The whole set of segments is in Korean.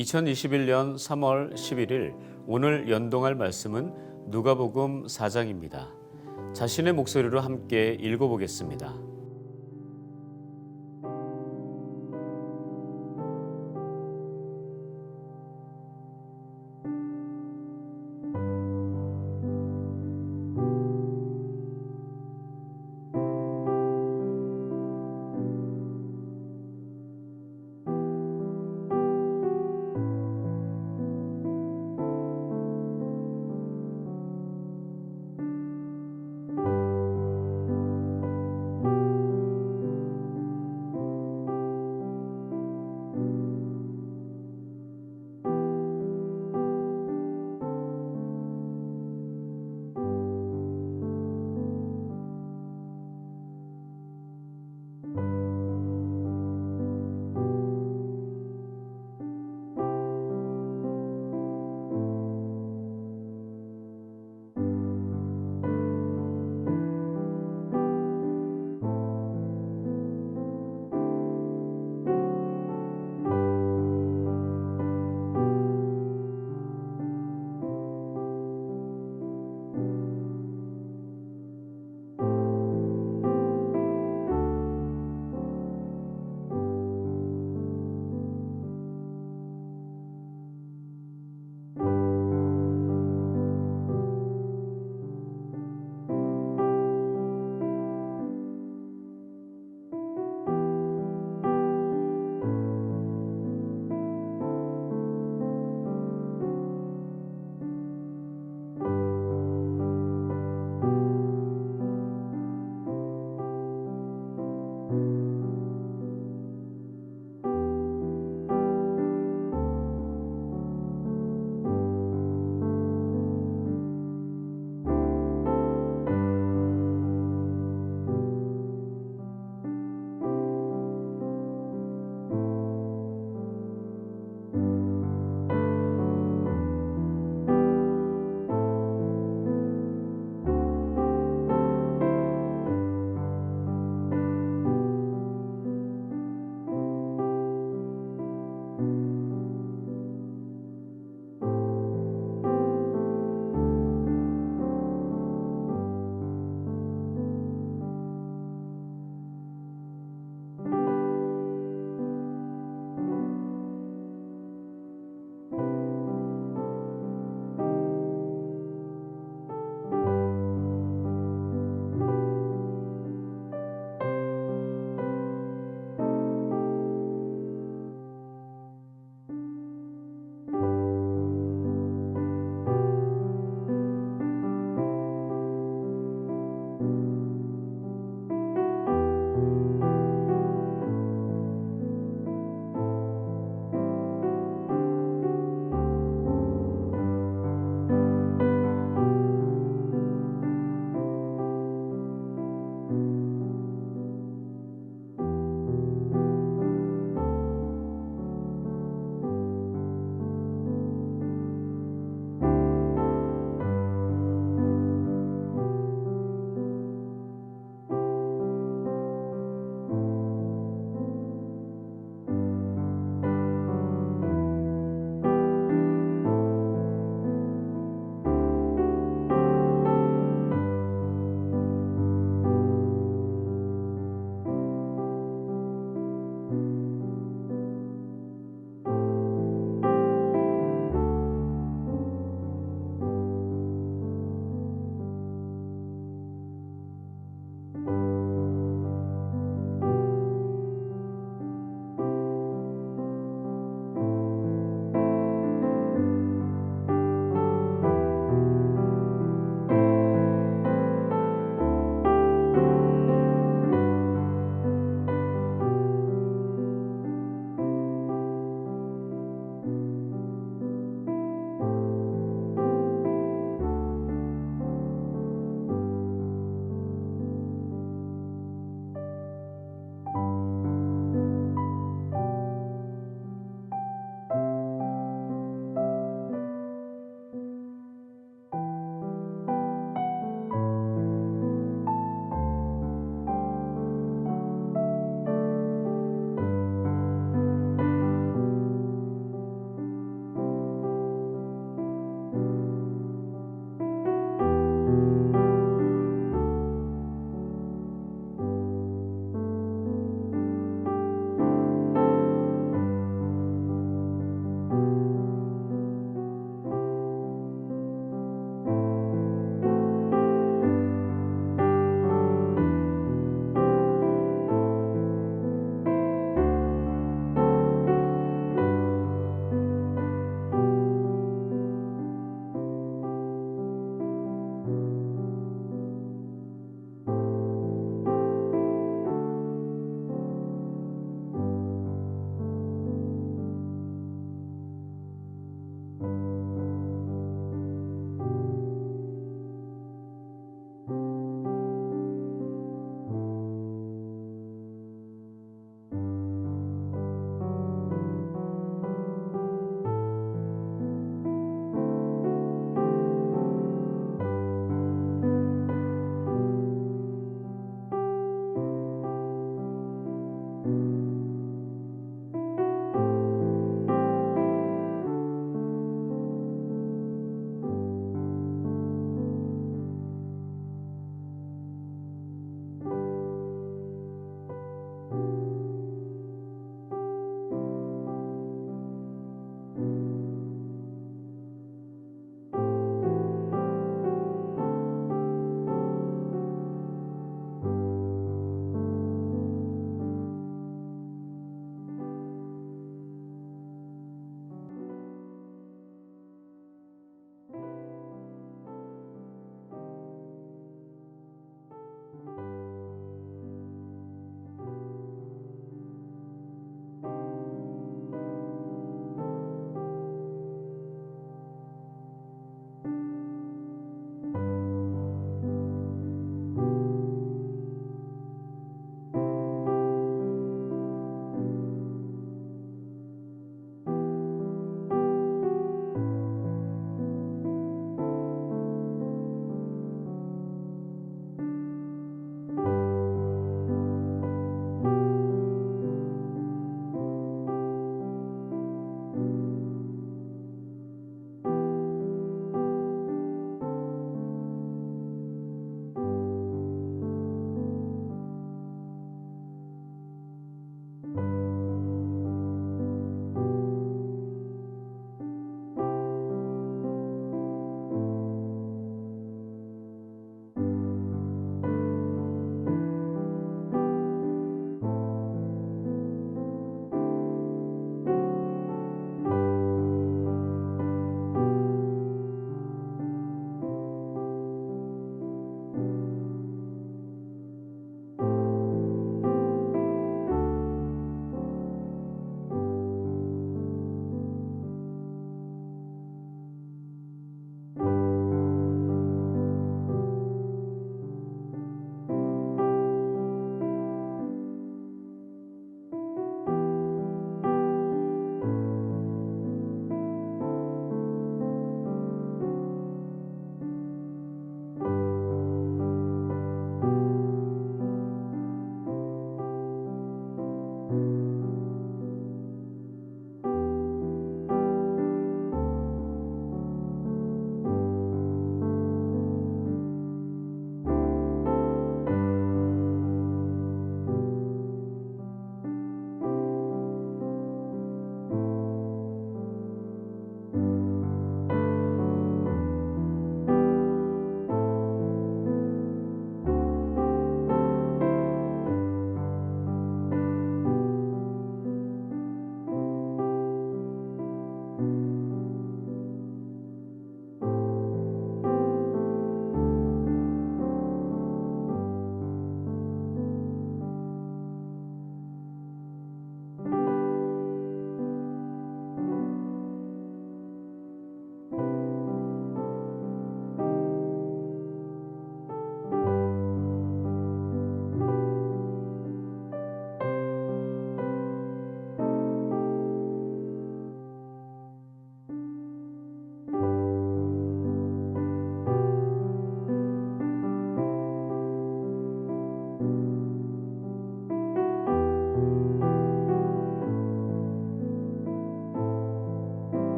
2021년 3월 11일 오늘 연동할 말씀은 누가복음 4장입니다. 자신의 목소리로 함께 읽어보겠습니다.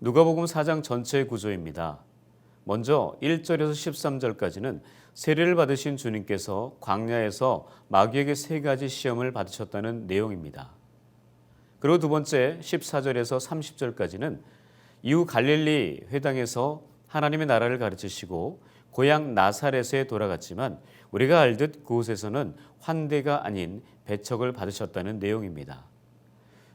누가복음 4장 전체의 구조입니다. 먼저 1절에서 13절까지는 세례를 받으신 주님께서 광야에서 마귀에게 세 가지 시험을 받으셨다는 내용입니다. 그리고 두 번째 14절에서 30절까지는 이후 갈릴리 회당에서 하나님의 나라를 가르치시고 고향 나사렛에 돌아갔지만 우리가 알듯 그곳에서는 환대가 아닌 배척을 받으셨다는 내용입니다.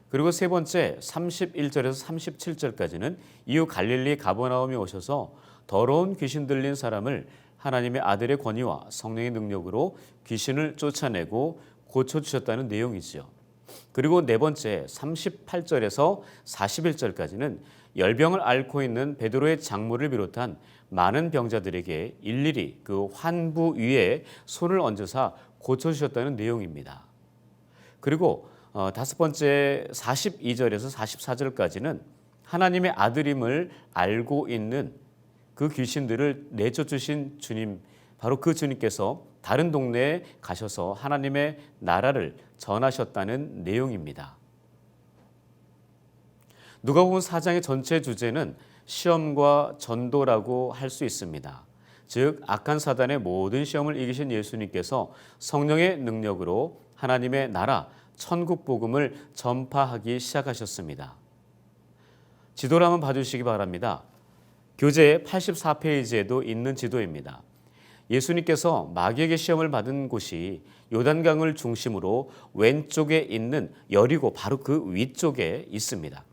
그리고 세 번째 31절에서 37절까지는 이후 갈릴리 가버나움에 오셔서 더러운 귀신 들린 사람을 하나님의 아들의 권위와 성령의 능력으로 귀신을 쫓아내고 고쳐주셨다는 내용이죠. 그리고 네 번째 38절에서 41절까지는 열병을 앓고 있는 베드로의 장모를 비롯한 많은 병자들에게 일일이 그 환부 위에 손을 얹으사 고쳐주셨다는 내용입니다. 그리고 다섯 번째 42절에서 44절까지는 하나님의 아들임을 알고 있는 그 귀신들을 내쫓으신 주님, 바로 그 주님께서 다른 동네에 가셔서 하나님의 나라를 전하셨다는 내용입니다. 누가복음 4장의 전체 주제는 시험과 전도라고 할 수 있습니다. 즉 악한 사단의 모든 시험을 이기신 예수님께서 성령의 능력으로 하나님의 나라, 천국 복음을 전파하기 시작하셨습니다. 지도를 한번 봐주시기 바랍니다. 교재 84페이지에도 있는 지도입니다. 예수님께서 마귀에게 시험을 받은 곳이 요단강을 중심으로 왼쪽에 있는 여리고 바로 그 위쪽에 있습니다.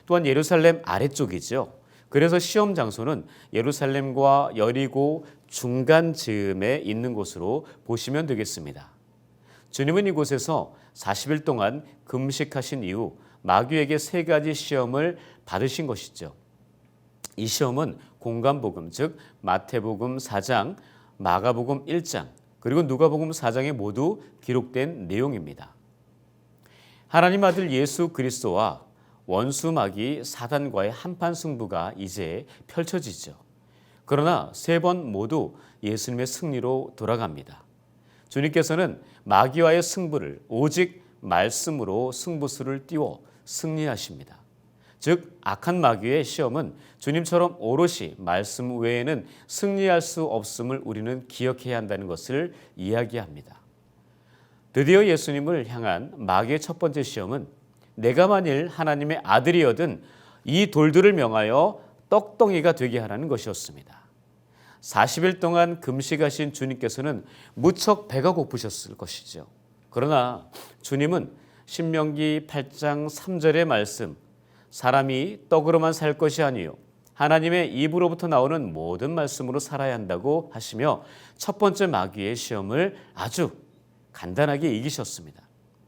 또한 예루살렘 아래쪽이죠. 그래서 시험 장소는 예루살렘과 여리고 중간 즈음에 있는 곳으로 보시면 되겠습니다. 주님은 이곳에서 40일 동안 금식하신 이후 마귀에게 세 가지 시험을 받으신 것이죠. 이 시험은 공관복음, 즉 마태복음 4장, 마가복음 1장, 그리고 누가복음 4장에 모두 기록된 내용입니다. 하나님 아들 예수 그리스도와 원수 마귀 사단과의 한판 승부가 이제 펼쳐지죠. 그러나 세 번 모두 예수님의 승리로 돌아갑니다. 주님께서는 마귀와의 승부를 오직 말씀으로 승부수를 띄워 승리하십니다. 즉 악한 마귀의 시험은 주님처럼 오롯이 말씀 외에는 승리할 수 없음을 우리는 기억해야 한다는 것을 이야기합니다. 드디어 예수님을 향한 마귀의 첫 번째 시험은 내가 만일 하나님의 아들이어든 이 돌들을 명하여 떡덩이가 되게 하라는 것이었습니다. 40일 동안 금식하신 주님께서는 무척 배가 고프셨을 것이죠. 그러나 주님은 신명기 8장 3절의 말씀, 사람이 떡으로만 살 것이 아니요 하나님의 입으로부터 나오는 모든 말씀으로 살아야 한다고 하시며 첫 번째 마귀의 시험을 아주 간단하게 이기셨습니다.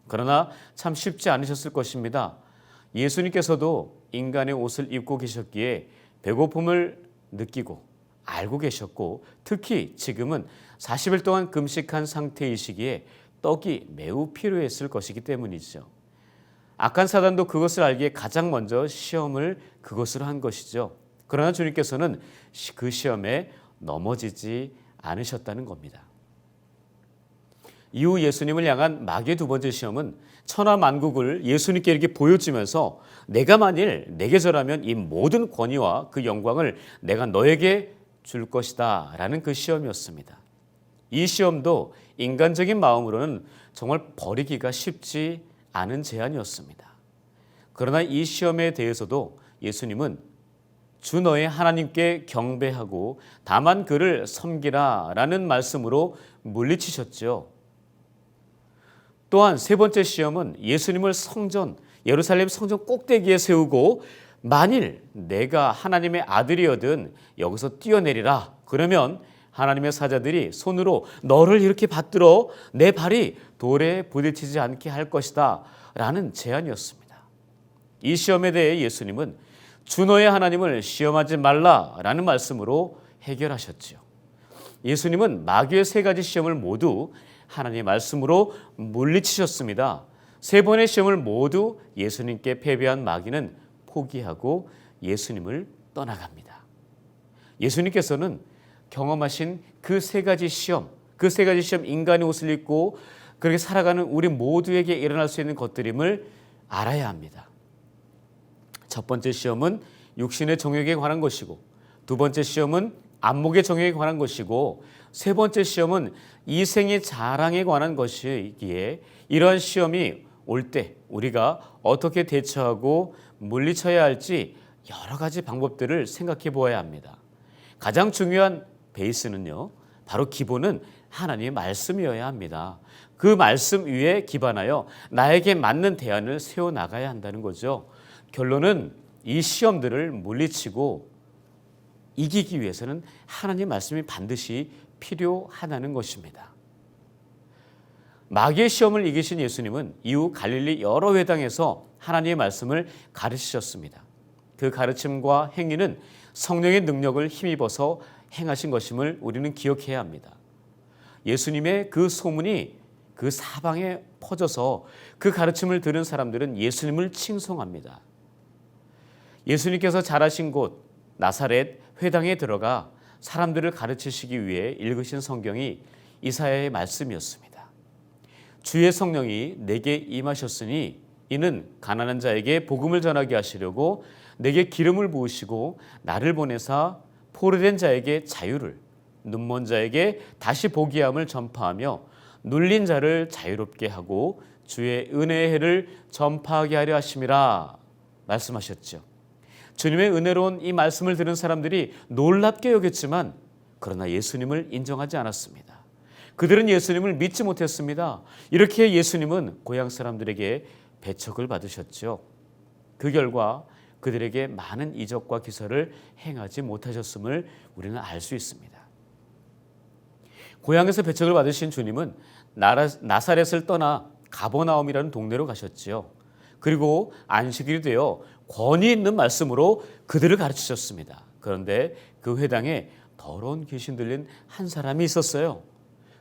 그러나 참 쉽지 않으셨을 것입니다. 예수님께서도 인간의 옷을 입고 계셨기에 배고픔을 느끼고 알고 계셨고 특히 지금은 40일 동안 금식한 상태이시기에 떡이 매우 필요했을 것이기 때문이죠. 악한 사단도 그것을 알기에 가장 먼저 시험을 그것으로 한 것이죠. 그러나 주님께서는 그 시험에 넘어지지 않으셨다는 겁니다. 이후 예수님을 향한 마귀의 두 번째 시험은 천하만국을 예수님께 이렇게 보여주면서 내가 만일 내게 절하면 이 모든 권위와 그 영광을 내가 너에게 줄 것이다 라는 그 시험이었습니다. 이 시험도 인간적인 마음으로는 정말 버리기가 쉽지 않은 제안이었습니다. 그러나 이 시험에 대해서도 예수님은 주 너의 하나님께 경배하고 다만 그를 섬기라 라는 말씀으로 물리치셨죠. 또한 세 번째 시험은 예수님을 성전, 예루살렘 성전 꼭대기에 세우고 만일 내가 하나님의 아들이어든 여기서 뛰어내리라. 그러면 하나님의 사자들이 손으로 너를 이렇게 받들어 내 발이 돌에 부딪히지 않게 할 것이다 라는 제안이었습니다. 이 시험에 대해 예수님은 주 너의 하나님을 시험하지 말라라는 말씀으로 해결하셨지요. 예수님은 마귀의 세 가지 시험을 모두 하나님의 말씀으로 물리치셨습니다. 세 번의 시험을 모두 예수님께 패배한 마귀는 포기하고 예수님을 떠나갑니다. 예수님께서는 경험하신 그 세 가지 시험, 인간의 옷을 입고 그렇게 살아가는 우리 모두에게 일어날 수 있는 것들임을 알아야 합니다. 첫 번째 시험은 육신의 정욕에 관한 것이고, 두 번째 시험은 안목의 정욕에 관한 것이고, 세 번째 시험은 이생의 자랑에 관한 것이기에 이러한 시험이 올 때 우리가 어떻게 대처하고 물리쳐야 할지 여러 가지 방법들을 생각해 보아야 합니다. 가장 중요한 베이스는요, 바로 기본은 하나님의 말씀이어야 합니다. 그 말씀 위에 기반하여 나에게 맞는 대안을 세워나가야 한다는 거죠. 결론은 이 시험들을 물리치고 이기기 위해서는 하나님의 말씀이 반드시 필요하다는 것입니다. 마귀의 시험을 이기신 예수님은 이후 갈릴리 여러 회당에서 하나님의 말씀을 가르치셨습니다. 그 가르침과 행위는 성령의 능력을 힘입어서 행하신 것임을 우리는 기억해야 합니다. 예수님의 그 소문이 그 사방에 퍼져서 그 가르침을 들은 사람들은 예수님을 칭송합니다. 예수님께서 자라신 곳 나사렛 회당에 들어가 사람들을 가르치시기 위해 읽으신 성경이 이사야의 말씀이었습니다. 주의 성령이 내게 임하셨으니 이는 가난한 자에게 복음을 전하게 하시려고 내게 기름을 부으시고 나를 보내사 포로된 자에게 자유를, 눈먼 자에게 다시 보게 함을 전파하며 눌린 자를 자유롭게 하고 주의 은혜의 해를 전파하게 하려 하심이라 말씀하셨죠. 주님의 은혜로운 이 말씀을 들은 사람들이 놀랍게 여겼지만 그러나 예수님을 인정하지 않았습니다. 그들은 예수님을 믿지 못했습니다. 이렇게 예수님은 고향 사람들에게 배척을 받으셨죠. 그 결과 그들에게 많은 이적과 기사를 행하지 못하셨음을 우리는 알 수 있습니다. 고향에서 배척을 받으신 주님은 나사렛을 떠나 가버나움이라는 동네로 가셨지요. 그리고 안식일이 되어 권위 있는 말씀으로 그들을 가르치셨습니다. 그런데 그 회당에 더러운 귀신 들린 한 사람이 있었어요.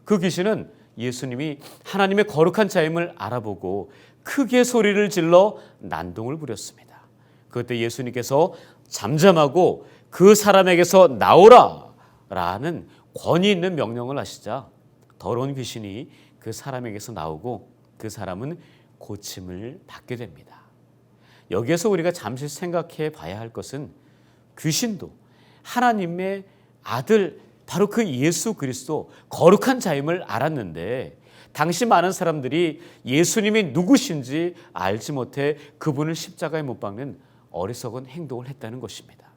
그 귀신은 예수님이 하나님의 거룩한 자임을 알아보고 크게 소리를 질러 난동을 부렸습니다. 그때 예수님께서 잠잠하고 그 사람에게서 나오라 라는 권위 있는 명령을 하시자 더러운 귀신이 그 사람에게서 나오고 그 사람은 고침을 받게 됩니다. 여기에서 우리가 잠시 생각해 봐야 할 것은 귀신도 하나님의 아들 바로 그 예수 그리스도 거룩한 자임을 알았는데 당시 많은 사람들이 예수님이 누구신지 알지 못해 그분을 십자가에 못 박는 어리석은 행동을 했다는 것입니다.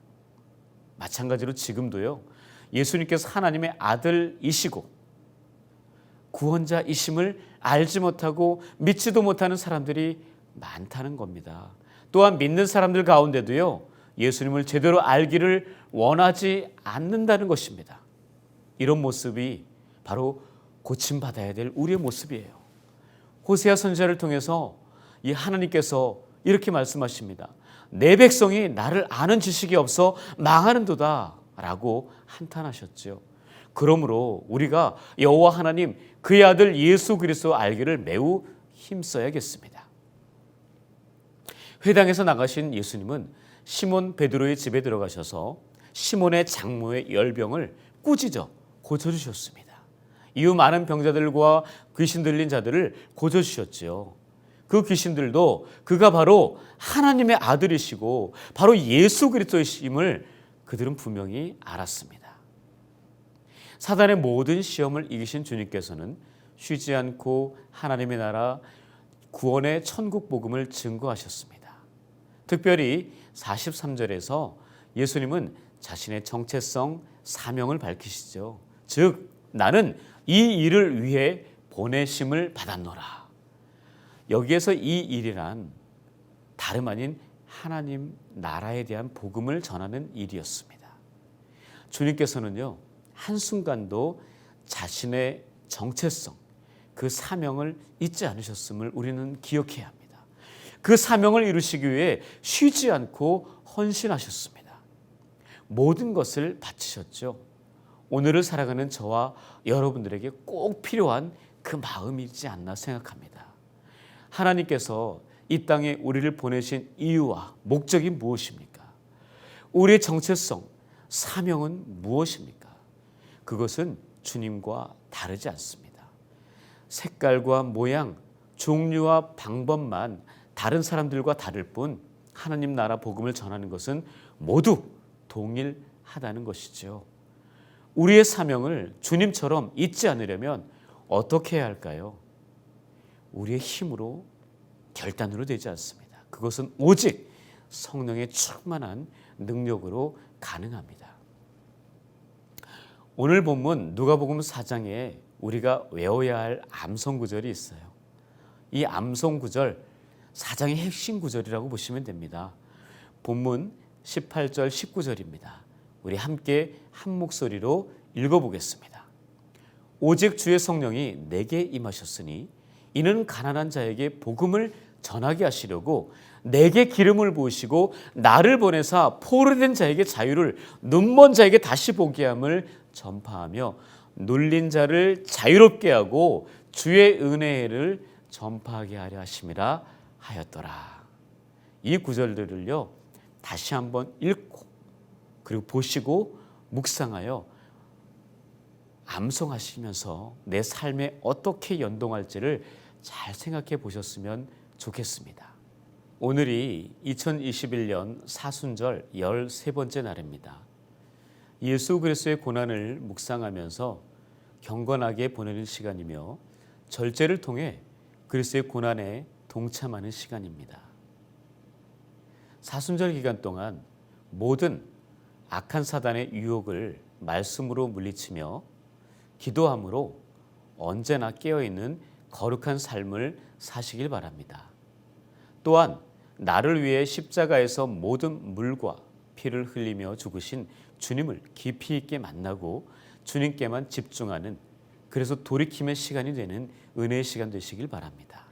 마찬가지로 지금도요, 예수님께서 하나님의 아들이시고 구원자이심을 알지 못하고 믿지도 못하는 사람들이 많다는 겁니다. 또한 믿는 사람들 가운데도요, 예수님을 제대로 알기를 원하지 않는다는 것입니다. 이런 모습이 바로 고침받아야 될 우리의 모습이에요. 호세아 선지자를 통해서 이 하나님께서 이렇게 말씀하십니다. 내 백성이 나를 아는 지식이 없어 망하는도다 라고 한탄하셨죠. 그러므로 우리가 여호와 하나님 그의 아들 예수 그리스도 알기를 매우 힘써야겠습니다. 회당에서 나가신 예수님은 시몬 베드로의 집에 들어가셔서 시몬의 장모의 열병을 꾸짖어 고쳐주셨습니다. 이후 많은 병자들과 귀신 들린 자들을 고쳐주셨지요. 그 귀신들도 그가 바로 하나님의 아들이시고 바로 예수 그리스도이심을 그들은 분명히 알았습니다. 사단의 모든 시험을 이기신 주님께서는 쉬지 않고 하나님의 나라 구원의 천국 복음을 증거하셨습니다. 특별히 43절에서 예수님은 자신의 정체성, 사명을 밝히시죠. 즉 나는 이 일을 위해 보내심을 받았노라. 여기에서 이 일이란 다름 아닌 하나님 나라에 대한 복음을 전하는 일이었습니다. 주님께서는요, 한순간도 자신의 정체성, 그 사명을 잊지 않으셨음을 우리는 기억해야 합니다. 그 사명을 이루시기 위해 쉬지 않고 헌신하셨습니다. 모든 것을 바치셨죠. 오늘을 살아가는 저와 여러분들에게 꼭 필요한 그 마음이지 않나 생각합니다. 하나님께서 이 땅에 우리를 보내신 이유와 목적이 무엇입니까? 우리의 정체성, 사명은 무엇입니까? 그것은 주님과 다르지 않습니다. 색깔과 모양, 종류와 방법만 다른 사람들과 다를 뿐 하나님 나라 복음을 전하는 것은 모두 동일하다는 것이죠. 우리의 사명을 주님처럼 잊지 않으려면 어떻게 해야 할까요? 우리의 힘으로 결단으로 되지 않습니다. 그것은 오직 성령의 충만한 능력으로 가능합니다. 오늘 본문 누가복음 4장에 우리가 외워야 할 암송 구절이 있어요. 이 암송 구절 4장의 핵심 구절이라고 보시면 됩니다. 본문 18절 19절입니다. 우리 함께 한 목소리로 읽어보겠습니다. 오직 주의 성령이 내게 임하셨으니 이는 가난한 자에게 복음을 전하게 하시려고 내게 기름을 부으시고 나를 보내사 포로된 자에게 자유를 눈먼 자에게 다시 보게 함을 전파하며 눌린 자를 자유롭게 하고 주의 은혜를 전파하게 하려 하심이라 하였더라. 이 구절들을요 다시 한번 읽고 그리고 보시고 묵상하여 암송하시면서 내 삶에 어떻게 연동할지를 잘 생각해 보셨으면 좋겠습니다. 오늘이 2021년 사순절 13번째 날입니다. 예수 그리스도의 고난을 묵상하면서 경건하게 보내는 시간이며 절제를 통해 그리스도의 고난에 동참하는 시간입니다. 사순절 기간 동안 모든 악한 사단의 유혹을 말씀으로 물리치며 기도함으로 언제나 깨어있는 거룩한 삶을 사시길 바랍니다. 또한 나를 위해 십자가에서 모든 물과 피를 흘리며 죽으신 주님을 깊이 있게 만나고 주님께만 집중하는 그래서 돌이킴의 시간이 되는 은혜의 시간 되시길 바랍니다.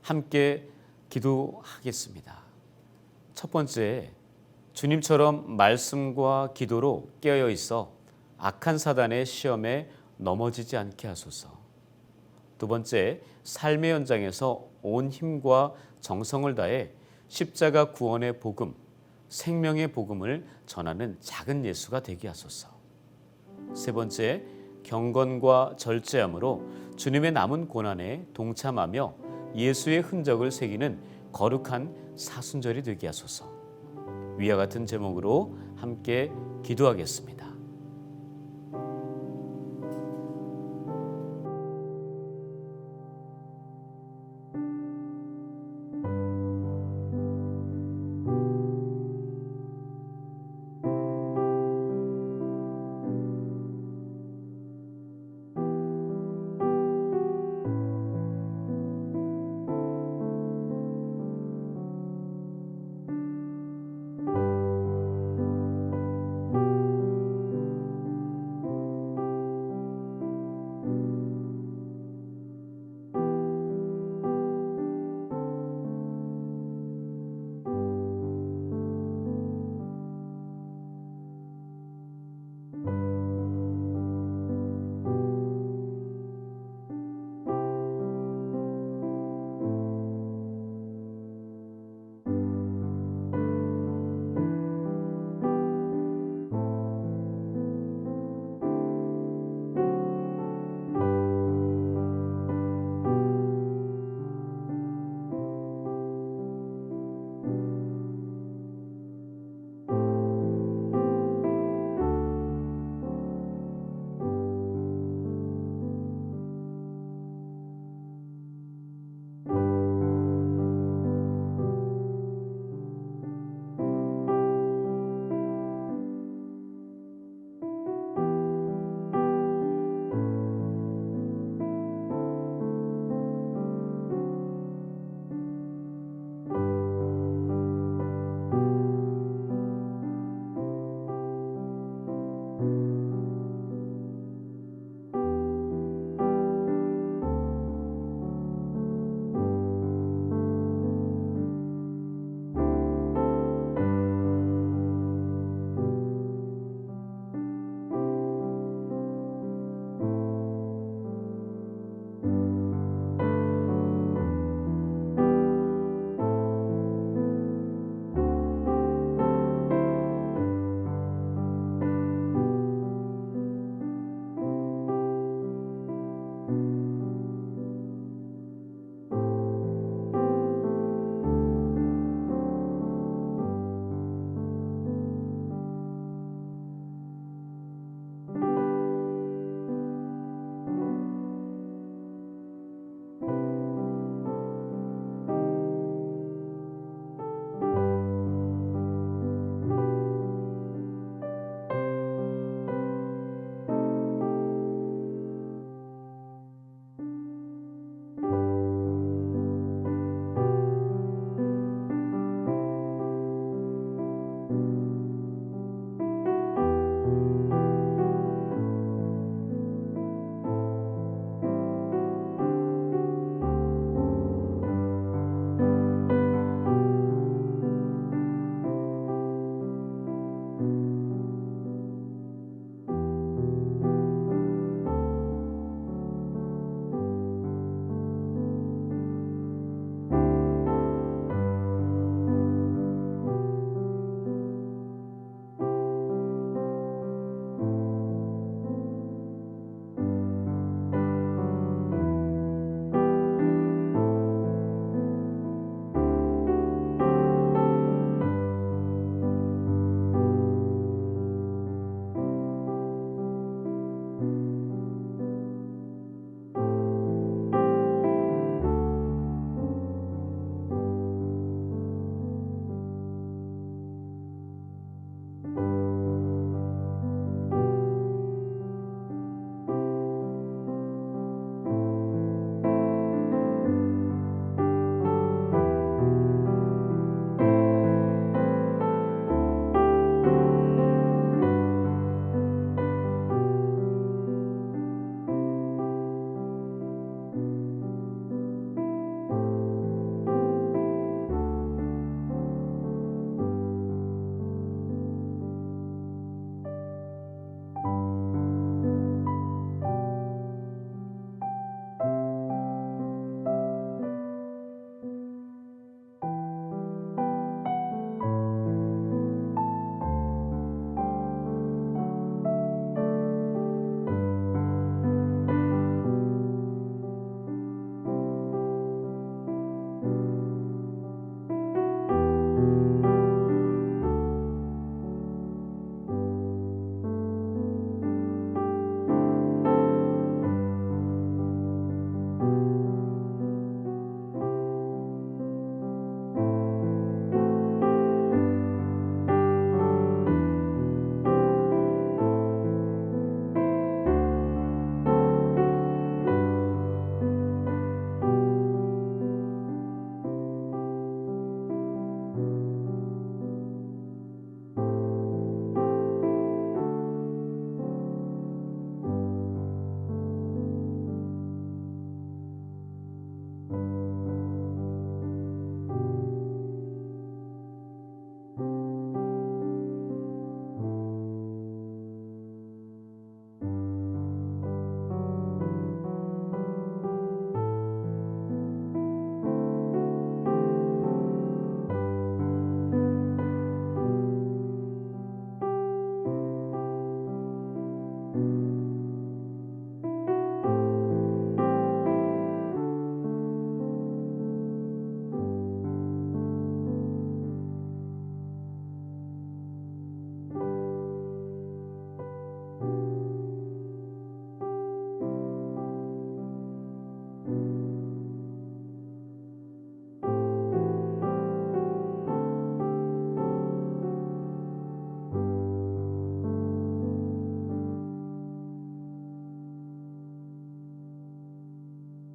함께 기도하겠습니다. 첫 번째, 주님처럼 말씀과 기도로 깨어 있어 악한 사단의 시험에 넘어지지 않게 하소서. 두 번째, 삶의 현장에서 온 힘과 정성을 다해 십자가 구원의 복음, 생명의 복음을 전하는 작은 예수가 되게 하소서. 세 번째, 경건과 절제함으로 주님의 남은 고난에 동참하며 예수의 흔적을 새기는 거룩한 사순절이 되게 하소서. 위와 같은 제목으로 함께 기도하겠습니다.